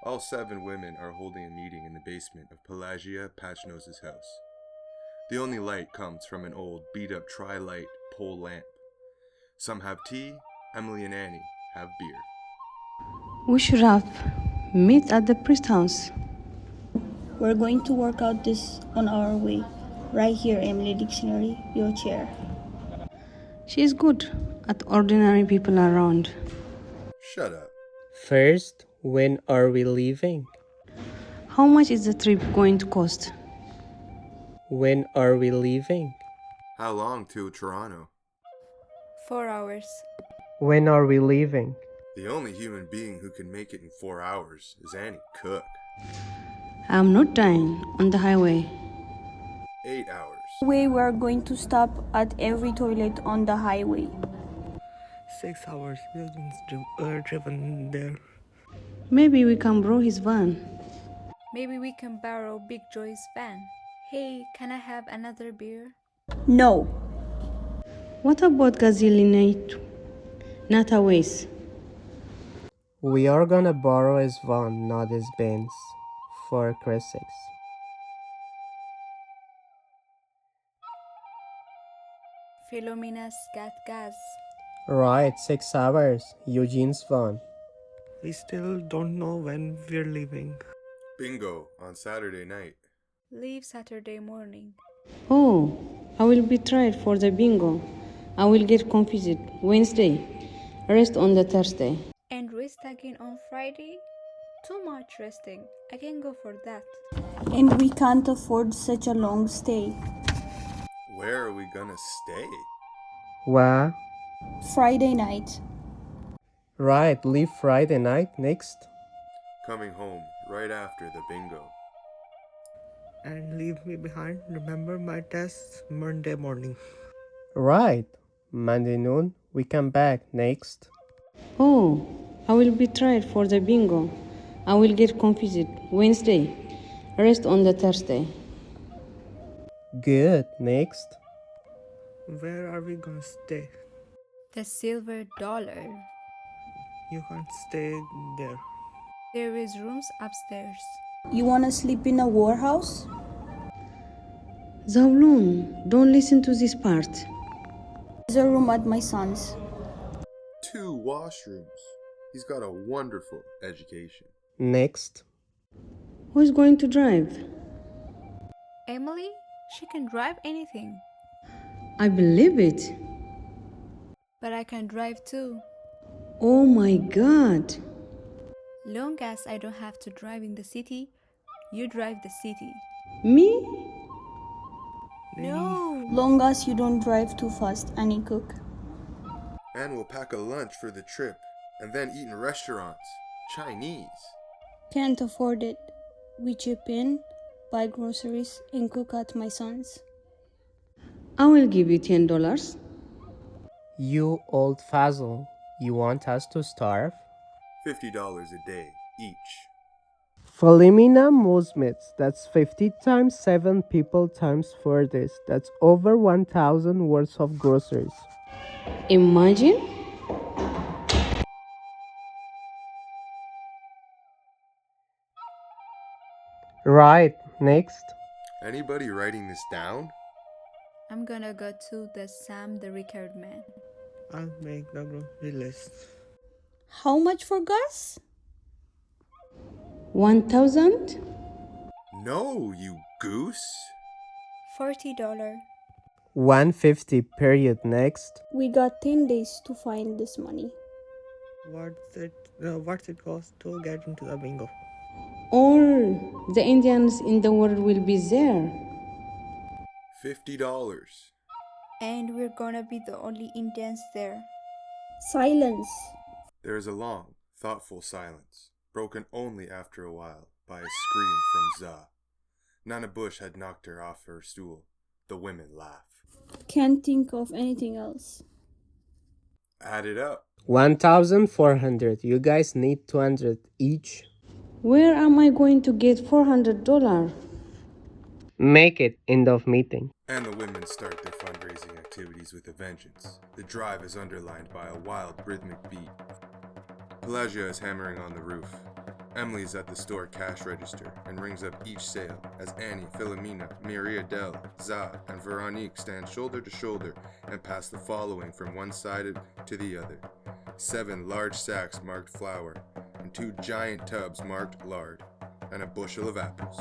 All 7 women are holding a meeting in the basement of Pelagia Patchnose's house. The only light comes from an old, beat-up tri-light pole lamp. Some have tea, Emily and Annie have beer. We should have met at the priest house. We're going to work out this on our way. Right here, Emily Dictionary, your chair. She is good at ordinary people around. Shut up. First, when are we leaving? How much is the trip going to cost? When are we leaving? How long to Toronto? 4 hours. When are we leaving? The only human being who can make it in 4 hours is Annie Cook. I'm not dying on the highway. 8 hours. We're going to stop at every toilet on the highway. 6 hours buildings driven there. Maybe we can borrow his van. Maybe we can borrow Big Joy's van. Hey, can I have another beer? No. What about gasoline? Not a waste. We are gonna borrow his van, not his Benz. For Christ's sakes. Philomena's got gas. Right, 6 hours. Eugene's van. We still don't know when we're leaving. Bingo on Saturday night. Leave Saturday morning. Oh, I will be tried for the bingo. I will get confused Wednesday. Rest on the Thursday. And rest again on Friday? Too much resting. I can go for that. And we can't afford such a long stay. Where are we gonna stay? Where? Friday night. Right, leave Friday night next. Coming home right after the bingo. And leave me behind. Remember my test Monday morning. Right, Monday noon, we come back next. Oh, I will be tried for the bingo. I will get confused Wednesday. Rest on the Thursday. Good, next. Where are we gonna stay? The silver dollar. You can't stay there. There is rooms upstairs. You wanna sleep in a warehouse? Zaulun, don't listen to this part. There's a room at my son's. 2 washrooms. He's got a wonderful education. Next. Who is going to drive? Emily? She can drive anything. I believe it. But I can drive too. Oh my God. Long as I don't have to drive in the city, you drive the city. Me? No! Long as you don't drive too fast, Annie Cook. And we'll pack a lunch for the trip and then eat in restaurants. Chinese. Can't afford it. We chip in, buy groceries, and cook at my son's. I will give you $10. You old fazzle, you want us to starve? $50 a day each. Philomena Mosmits, that's 50 times 7 people times 4 days. That's over 1,000 worth of groceries. Imagine. Right, next. Anybody writing this down? I'm gonna go to the Sam the Record Man. I'll make the grocery list. How much for gas? 1,000? No, you goose. $40. 150 period next. We got 10 days to find this money. What's it cost to get into the bingo? All the Indians in the world will be there. $50. And we're gonna be the only Indians there. Silence. There is a long, thoughtful silence, broken only after a while by a scream from Za. Nana Bush had knocked her off her stool. The women laugh. Can't think of anything else. Add it up. 1,400. You guys need 200 each. Where am I going to get $400? Make it. End of meeting. And the women start their fundraising activities with a vengeance. The drive is underlined by a wild rhythmic beat. Pelagia is hammering on the roof. Emily's at the store cash register and rings up each sale as Annie, Philomena, Maria Del, Za, and Veronique stand shoulder to shoulder and pass the following from one side to the other: 7 large sacks marked flour, and 2 giant tubs marked lard, and a bushel of apples.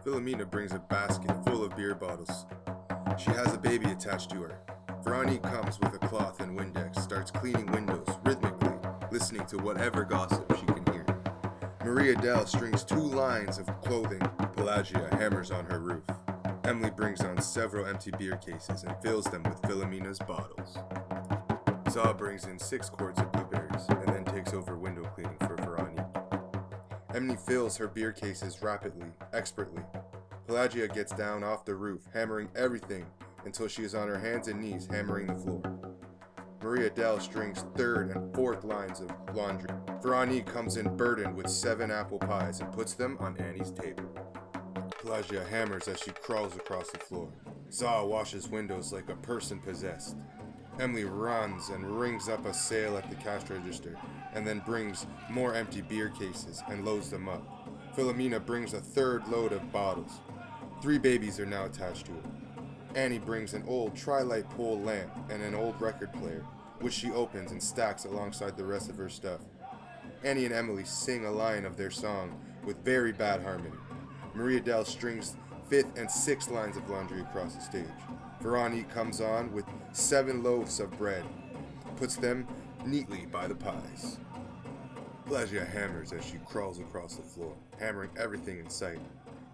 Philomena brings a basket full of beer bottles. She has a baby attached to her. Veronique comes with a cloth and Windex, starts cleaning windows rhythmically, listening to whatever gossip she can hear. Maria Del strings 2 lines of clothing. Pelagia hammers on her roof. Emily brings on several empty beer cases and fills them with Philomena's bottles. Za brings in 6 quarts of blueberries and then takes over window cleaning for Veronique. Emily fills her beer cases rapidly, expertly. Pelagia gets down off the roof, hammering everything until she is on her hands and knees hammering the floor. Maria Del strings 3rd and 4th lines of laundry. Veronique comes in burdened with 7 apple pies and puts them on Annie's table. Pelagia hammers as she crawls across the floor. Za washes windows like a person possessed. Emily runs and rings up a sale at the cash register and then brings more empty beer cases and loads them up. Philomena brings a 3rd load of bottles. 3 babies are now attached to her. Annie brings an old tri-light pole lamp and an old record player, which she opens and stacks alongside the rest of her stuff. Annie and Emily sing a line of their song with very bad harmony. Maria Del strings 5th and 6th lines of laundry across the stage. Veronique comes on with 7 loaves of bread, puts them neatly by the pies. Pelagia hammers as she crawls across the floor, hammering everything in sight.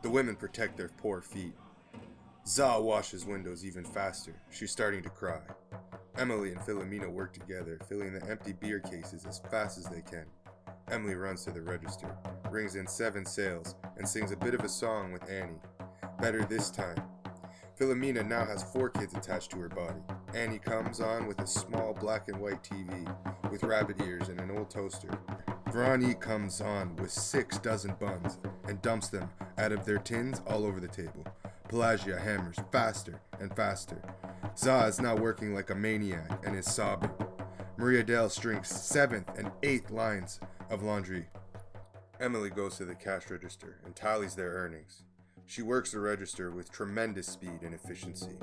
The women protect their poor feet. Za washes windows even faster. She's starting to cry. Emily and Philomena work together, filling the empty beer cases as fast as they can. Emily runs to the register, rings in 7 sales, and sings a bit of a song with Annie. Better this time. Philomena now has 4 kids attached to her body. Annie comes on with a small black and white TV with rabbit ears and an old toaster. Veronique comes on with 6 dozen buns and dumps them out of their tins all over the table. Pelagia hammers faster and faster. Za is now working like a maniac and is sobbing. Maria Del strings 7th and 8th lines of laundry. Emily goes to the cash register and tallies their earnings. She works the register with tremendous speed and efficiency.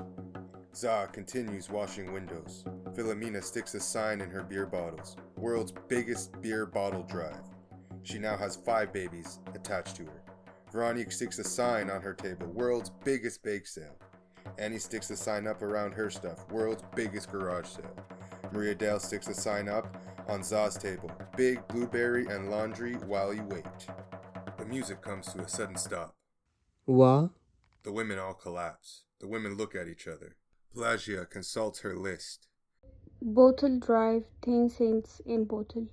Za continues washing windows. Philomena sticks a sign in her beer bottles: world's biggest beer bottle drive. She now has 5 babies attached to her. Veronique sticks a sign on her table: world's biggest bake sale. Annie sticks a sign up around her stuff: world's biggest garage sale. Maria Del sticks a sign up on Za's table: big blueberry and laundry while you wait. The music comes to a sudden stop. What? The women all collapse. The women look at each other. Pelagia consults her list. Bottle drive 10 cents in bottle.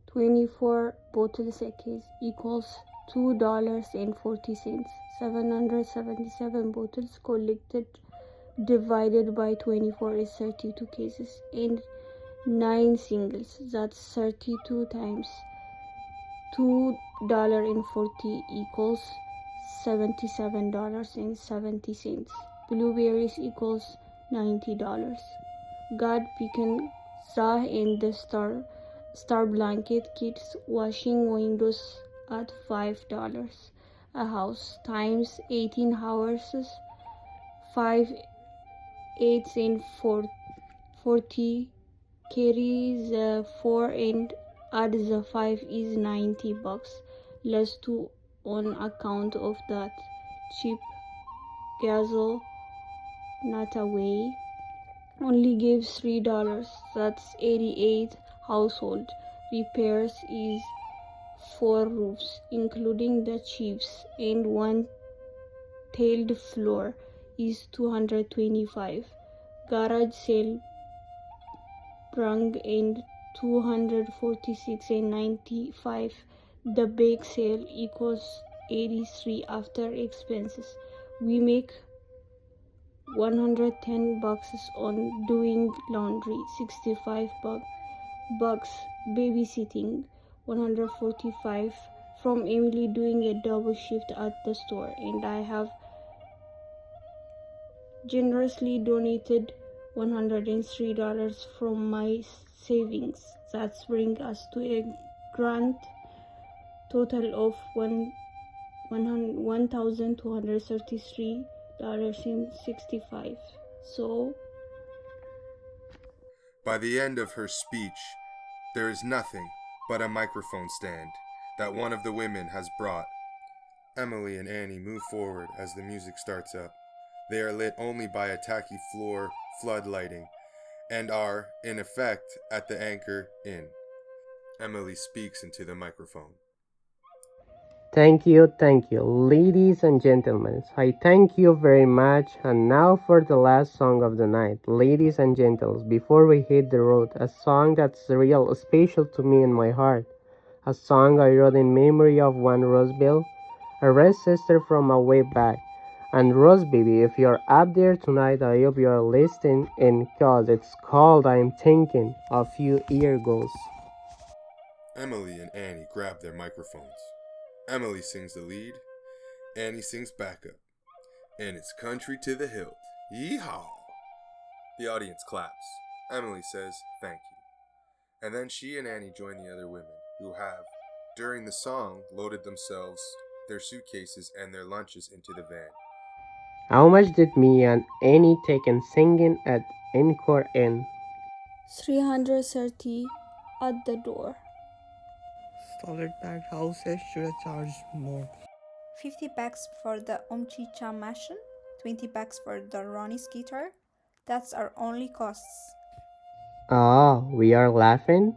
24 bottle sakes equals $2.40. 777 bottles collected divided by 24 is 32 cases and 9 singles. That's 32 times $2.40 equals $77.70. Blueberries equals $90. God pecan Za in the star blanket kits washing windows at $5 a house times 18 houses. 5 8s in 40 carries 4 and add the 5 is $90 less 2 on account of that cheap gasoil. Not away only gives $3. That's 88 household repairs is 4 roofs including the chiefs and 1 tiled floor is 225. Garage sale brung in 246 and 95. The bake sale equals 83 after expenses. We make $110 on doing laundry, 65 bucks babysitting, 145 from Emily doing a double shift at the store, and I have generously donated $103 from my savings. That's bring us to a grand total of $1,233.65. So By the end of her speech, there is nothing but a microphone stand that one of the women has brought. Emily and Annie move forward as the music starts up. They are lit only by a tacky floor flood lighting and are, in effect, at the anchor in. Emily speaks into the microphone. Thank you, ladies and gentlemen. I thank you very much. And now for the last song of the night. Ladies and gentlemen, before we hit the road, a song that's real special to me in my heart. A song I wrote in memory of one Rosebell, a Rez sister from a way back. And Rose baby, if you're up there tonight, I hope you're listening in cause it's called I'm Thinking of You Eagles. Emily and Annie grab their microphones. Emily sings the lead, Annie sings backup, and it's country to the hilt. Yeehaw! The audience claps. Emily says thank you. And then she and Annie join the other women, who have, during the song, loaded themselves, their suitcases, and their lunches into the van. How much did me and Annie take in singing at Encore Inn? 330 at the door. Solid packed houses should have charged more. 50 bucks for the Omchicha machine, 20 bucks for the Ronnie's guitar. That's our only costs. Oh, we are laughing?